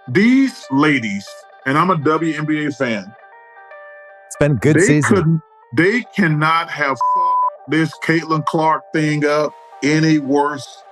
These ladies, and I'm a WNBA fan, it's been a good season. They cannot have fucked this Caitlin Clark thing up any worse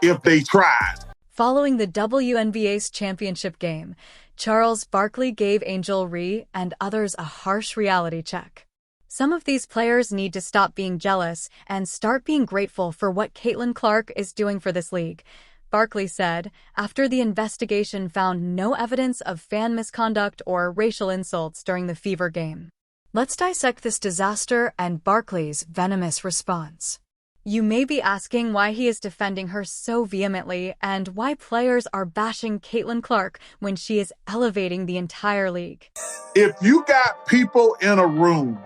if they tried. Following the WNBA's championship game, Charles Barkley gave Angel Reese and others a harsh reality check. Some of these players need to stop being jealous and start being grateful for what Caitlin Clark is doing for this league, Barkley said, after the investigation found no evidence of fan misconduct or racial insults during the Fever game. Let's dissect this disaster and Barkley's venomous response. You may be asking why he is defending her so vehemently and why players are bashing Caitlin Clark when she is elevating the entire league. If you got people in a room,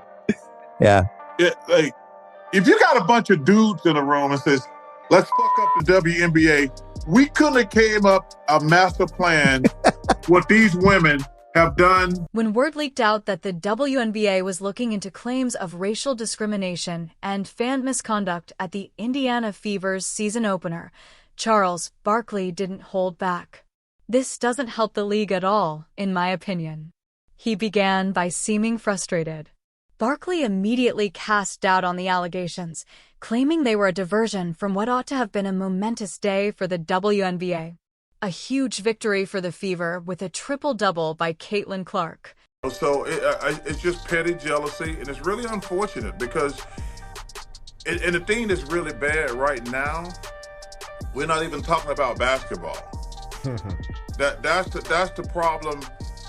if you got a bunch of dudes in a room and says, let's fuck up the WNBA, we couldn't have came up a master plan what these women have done. When word leaked out that the WNBA was looking into claims of racial discrimination and fan misconduct at the Indiana Fever's season opener, Charles Barkley didn't hold back. This doesn't help the league at all, in my opinion. He began by seeming frustrated. Barkley immediately cast doubt on the allegations, claiming they were a diversion from what ought to have been a momentous day for the WNBA. A huge victory for the Fever with a triple-double by Caitlin Clark. So it's just petty jealousy, and it's really unfortunate because, and the thing that's really bad right now, we're not even talking about basketball. That's the problem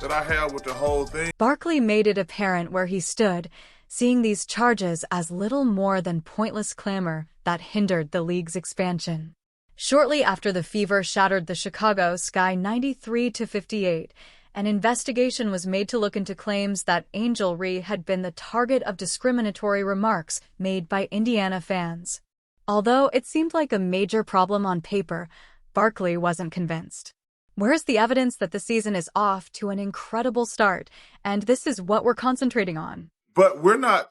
that I have with the whole thing. Barkley made it apparent where he stood, seeing these charges as little more than pointless clamor that hindered the league's expansion. Shortly after the Fever shattered the Chicago Sky 93-58, an investigation was made to look into claims that Angel Reese had been the target of discriminatory remarks made by Indiana fans. Although it seemed like a major problem on paper, Barkley wasn't convinced. Where's the evidence that the season is off to an incredible start, and this is what we're concentrating on? But we're not,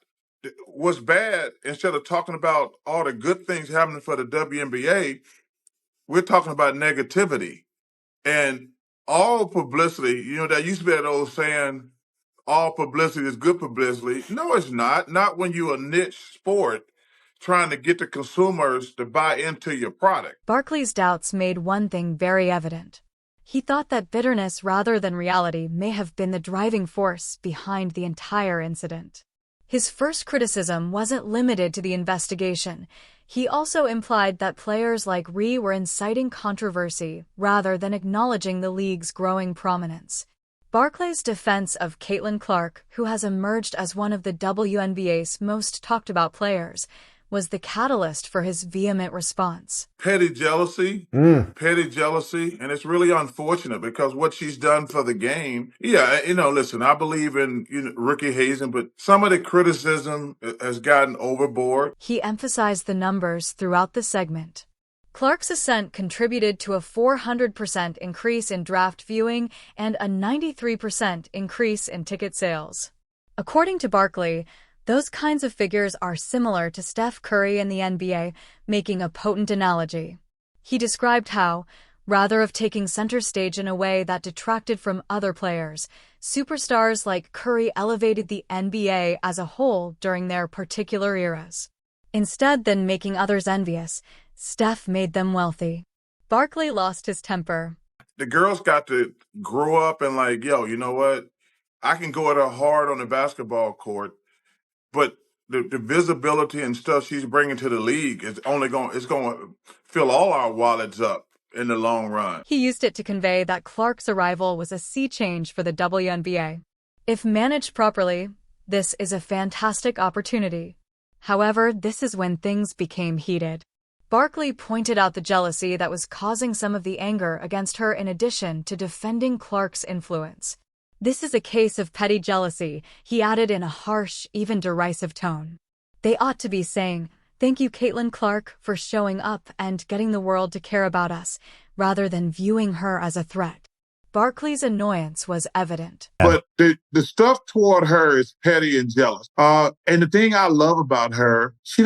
what's bad, instead of talking about all the good things happening for the WNBA, we're talking about negativity. And all publicity, that used to be that old saying, all publicity is good publicity. No, it's not. Not when you're a niche sport trying to get the consumers to buy into your product. Barkley's doubts made one thing very evident. He thought that bitterness rather than reality may have been the driving force behind the entire incident. His first criticism wasn't limited to the investigation. He also implied that players like Reese were inciting controversy rather than acknowledging the league's growing prominence. Barkley's defense of Caitlin Clark, who has emerged as one of the WNBA's most talked-about players, was the catalyst for his vehement response. Petty jealousy, and it's really unfortunate because what she's done for the game, listen, I believe in Ricky Hazen, but some of the criticism has gotten overboard. He emphasized the numbers throughout the segment. Clark's ascent contributed to a 400% increase in draft viewing and a 93% increase in ticket sales. According to Barkley, those kinds of figures are similar to Steph Curry in the NBA, making a potent analogy. He described how, rather of taking center stage in a way that detracted from other players, superstars like Curry elevated the NBA as a whole during their particular eras. Instead than making others envious, Steph made them wealthy. Barkley lost his temper. The girls got to grow up and you know what? I can go at her hard on the basketball court, but the visibility and stuff she's bringing to the league is going to fill all our wallets up in the long run. He used it to convey that Clark's arrival was a sea change for the WNBA. If managed properly, this is a fantastic opportunity. However, this is when things became heated. Barkley pointed out the jealousy that was causing some of the anger against her in addition to defending Clark's influence. This is a case of petty jealousy, he added in a harsh, even derisive tone. They ought to be saying, thank you, Caitlin Clark, for showing up and getting the world to care about us, rather than viewing her as a threat. Barkley's annoyance was evident. But the stuff toward her is petty and jealous. And the thing I love about her, she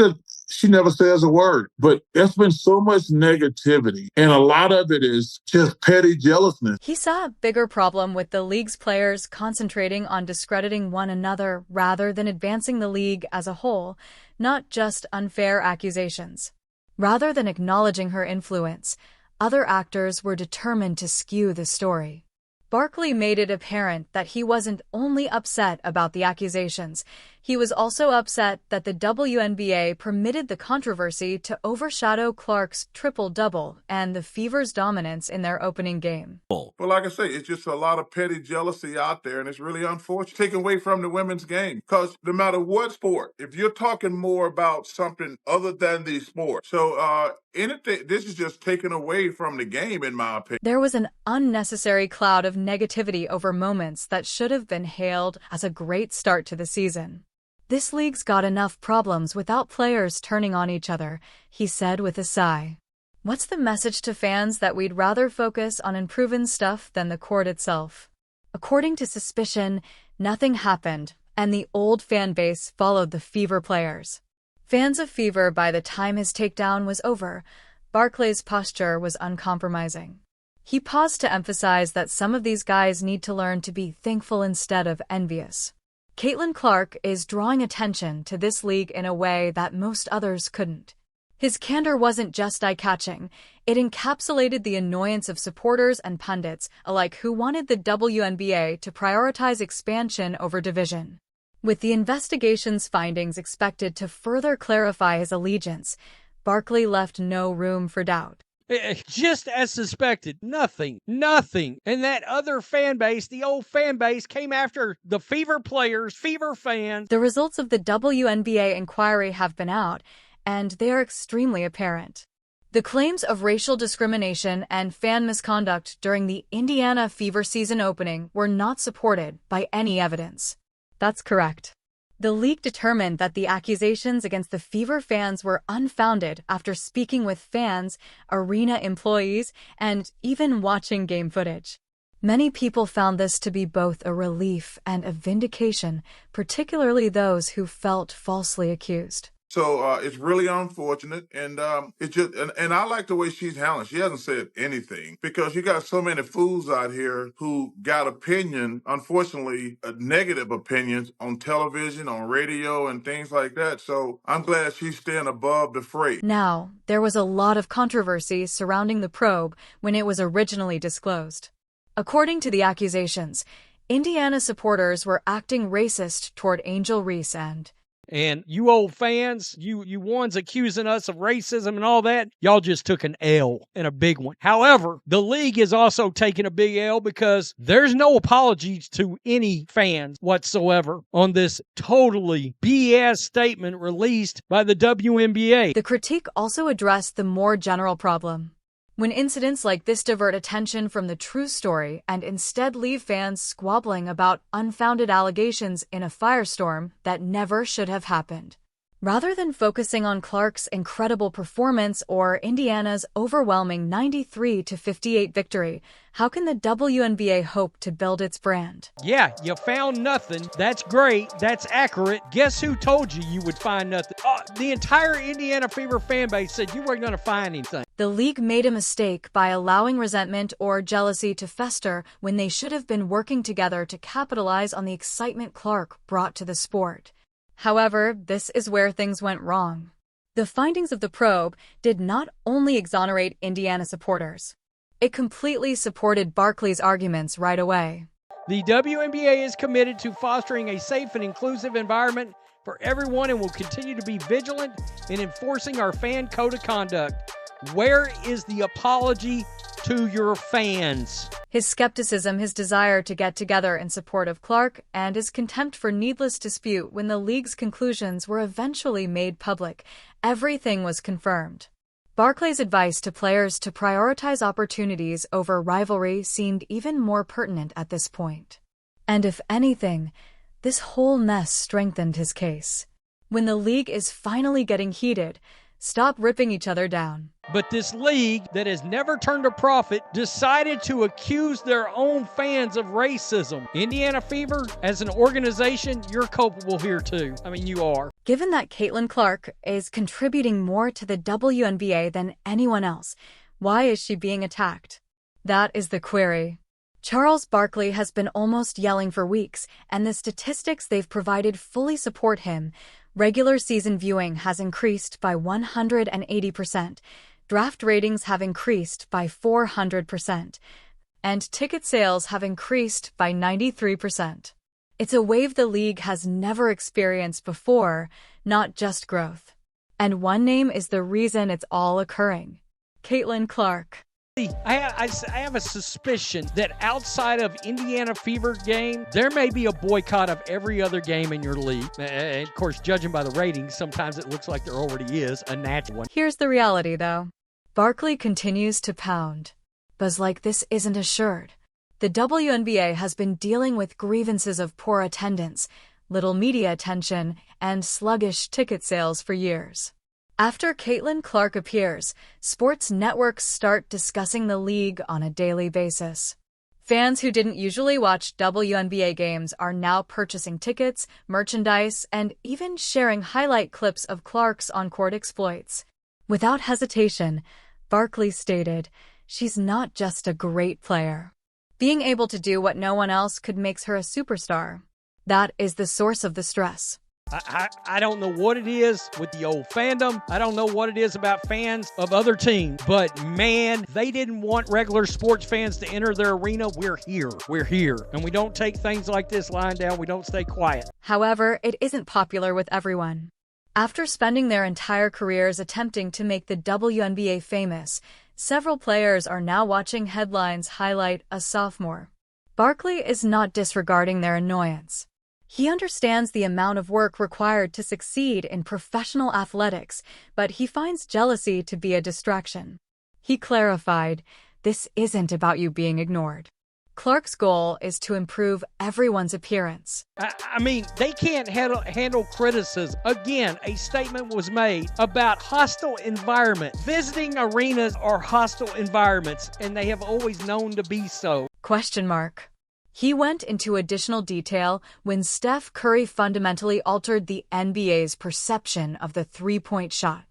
She never says a word. But there's been so much negativity, and a lot of it is just petty jealousness. He saw a bigger problem with the league's players concentrating on discrediting one another rather than advancing the league as a whole, not just unfair accusations. Rather than acknowledging her influence, other actors were determined to skew the story. Barkley made it apparent that he wasn't only upset about the accusations, he was also upset that the WNBA permitted the controversy to overshadow Clark's triple-double and the Fever's dominance in their opening game. But like I say, it's just a lot of petty jealousy out there, and it's really unfortunate. Taken away from the women's game. Because no matter what sport, if you're talking more about something other than the sport, so anything, this is just taken away from the game, in my opinion. There was an unnecessary cloud of negativity over moments that should have been hailed as a great start to the season. This league's got enough problems without players turning on each other, he said with a sigh. What's the message to fans that we'd rather focus on improving stuff than the court itself? According to suspicion, nothing happened, and the old fan base followed the Fever players. Fans of Fever by the time his takedown was over, Barkley's posture was uncompromising. He paused to emphasize that some of these guys need to learn to be thankful instead of envious. Caitlin Clark is drawing attention to this league in a way that most others couldn't. His candor wasn't just eye-catching, it encapsulated the annoyance of supporters and pundits alike who wanted the WNBA to prioritize expansion over division. With the investigation's findings expected to further clarify his allegiance, Barkley left no room for doubt. Just as suspected, nothing. And that other fan base, the old fan base, came after the Fever players, Fever fans. The results of the WNBA inquiry have been out, and they are extremely apparent. The claims of racial discrimination and fan misconduct during the Indiana Fever season opening were not supported by any evidence. That's correct. The league determined that the accusations against the Fever fans were unfounded after speaking with fans, arena employees, and even watching game footage. Many people found this to be both a relief and a vindication, particularly those who felt falsely accused. So it's really unfortunate, and it just and I like the way she's handling. She hasn't said anything because you got so many fools out here who got unfortunately, negative opinions on television, on radio, and things like that. So I'm glad she's staying above the fray. Now, there was a lot of controversy surrounding the probe when it was originally disclosed. According to the accusations, Indiana supporters were acting racist toward Angel Reese and you old fans, you ones accusing us of racism and all that, y'all just took an L, and a big one. However, the league is also taking a big L because there's no apologies to any fans whatsoever on this totally BS statement released by the WNBA. The critique also addressed the more general problem. When incidents like this divert attention from the true story and instead leave fans squabbling about unfounded allegations in a firestorm that never should have happened. Rather than focusing on Clark's incredible performance or Indiana's overwhelming 93-58 victory, how can the WNBA hope to build its brand? Yeah, you found nothing. That's great. That's accurate. Guess who told you you would find nothing? The entire Indiana Fever fan base said you weren't going to find anything. The league made a mistake by allowing resentment or jealousy to fester when they should have been working together to capitalize on the excitement Clark brought to the sport. However, this is where things went wrong. The findings of the probe did not only exonerate Indiana supporters. It completely supported Barkley's arguments right away. The WNBA is committed to fostering a safe and inclusive environment for everyone and will continue to be vigilant in enforcing our fan code of conduct. Where is the apology to your fans? His skepticism, his desire to get together in support of Clark, and his contempt for needless dispute when the league's conclusions were eventually made public, everything was confirmed. Barkley's advice to players to prioritize opportunities over rivalry seemed even more pertinent at this point. And if anything, this whole mess strengthened his case. When the league is finally getting heated, stop ripping each other down. But this league that has never turned a profit decided to accuse their own fans of racism. Indiana Fever, as an organization, you're culpable here too. I mean, you are. Given that Caitlin Clark is contributing more to the WNBA than anyone else, why is she being attacked? That is the query. Charles Barkley has been almost yelling for weeks, and the statistics they've provided fully support him. Regular season viewing has increased by 180%, draft ratings have increased by 400%, and ticket sales have increased by 93%. It's a wave the league has never experienced before, not just growth. And one name is the reason it's all occurring: Caitlin Clark. I have a suspicion that outside of Indiana Fever game, there may be a boycott of every other game in your league. And of course, judging by the ratings, sometimes it looks like there already is a natural one. Here's the reality, though. Barkley continues to pound. Buzz like this isn't assured. The WNBA has been dealing with grievances of poor attendance, little media attention, and sluggish ticket sales for years. After Caitlin Clark appears, sports networks start discussing the league on a daily basis. Fans who didn't usually watch WNBA games are now purchasing tickets, merchandise, and even sharing highlight clips of Clark's on-court exploits. Without hesitation, Barkley stated, "She's not just a great player. Being able to do what no one else could makes her a superstar. That is the source of the stress." I don't know what it is with the old fandom. I don't know what it is about fans of other teams. But, man, they didn't want regular sports fans to enter their arena. We're here. We're here. And we don't take things like this lying down. We don't stay quiet. However, it isn't popular with everyone. After spending their entire careers attempting to make the WNBA famous, several players are now watching headlines highlight a sophomore. Barkley is not disregarding their annoyance. He understands the amount of work required to succeed in professional athletics, but he finds jealousy to be a distraction. He clarified, "This isn't about you being ignored." Clark's goal is to improve everyone's appearance. I mean, they can't handle criticism. Again, a statement was made about hostile environment. Visiting arenas are hostile environments, and they have always known to be so. Question mark. He went into additional detail when Steph Curry fundamentally altered the NBA's perception of the three-point shot.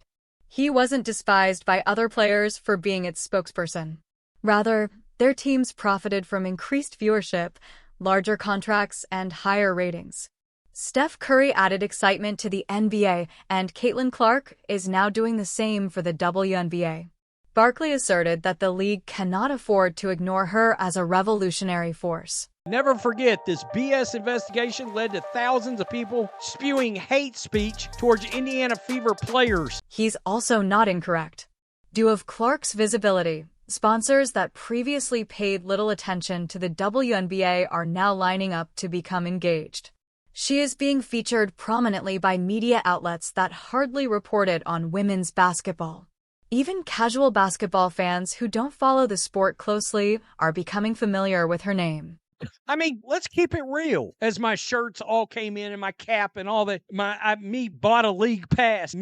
He wasn't despised by other players for being its spokesperson. Rather, their teams profited from increased viewership, larger contracts, and higher ratings. Steph Curry added excitement to the NBA, and Caitlin Clark is now doing the same for the WNBA. Barkley asserted that the league cannot afford to ignore her as a revolutionary force. Never forget, this BS investigation led to thousands of people spewing hate speech towards Indiana Fever players. He's also not incorrect. Due of Clark's visibility, sponsors that previously paid little attention to the WNBA are now lining up to become engaged. She is being featured prominently by media outlets that hardly reported on women's basketball. Even casual basketball fans who don't follow the sport closely are becoming familiar with her name. I mean, let's keep it real. As my shirts all came in and my cap and all that, me bought a league pass.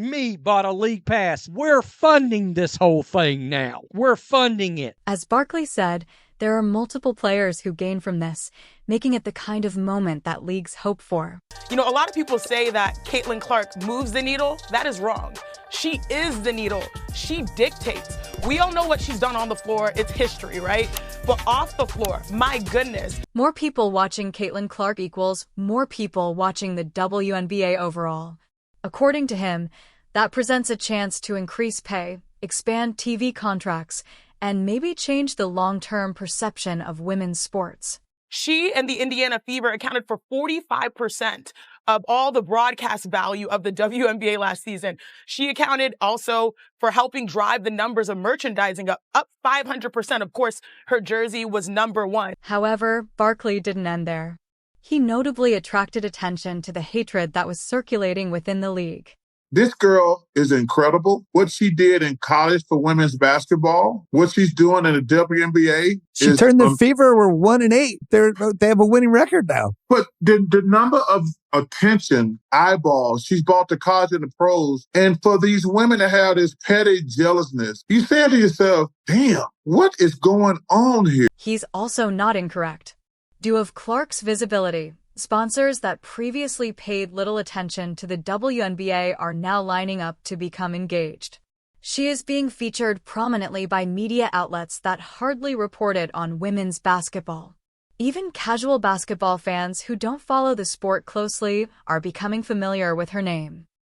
We're funding this whole thing now. We're funding it. As Barkley said, there are multiple players who gain from this, making it the kind of moment that leagues hope for. You know, a lot of people say that Caitlin Clark moves the needle. That is wrong. She is the needle. She dictates. We all know what she's done on the floor. It's history, right? But off the floor, my goodness. More people watching Caitlin Clark equals more people watching the WNBA overall. According to him, that presents a chance to increase pay, expand TV contracts, and maybe change the long-term perception of women's sports. She and the Indiana Fever accounted for 45% of all the broadcast value of the WNBA last season. She accounted also for helping drive the numbers of merchandising up 500%. Of course, her jersey was #1. However, Barkley didn't end there. He notably attracted attention to the hatred that was circulating within the league. This girl is incredible. What she did in college for women's basketball, what she's doing in the WNBA. She turned the Fever were 1-8. They have a winning record now. But the number of attention, eyeballs, she's brought to college and the pros, and for these women to have this petty jealousness, you say to yourself, damn, what is going on here? He's also not incorrect. Due of Clark's visibility, Sponsors that previously paid little attention to the WNBA are now lining up to become engaged. She is being featured prominently by media outlets that hardly reported on women's basketball. Even casual basketball fans who don't follow the sport closely are becoming familiar with her name.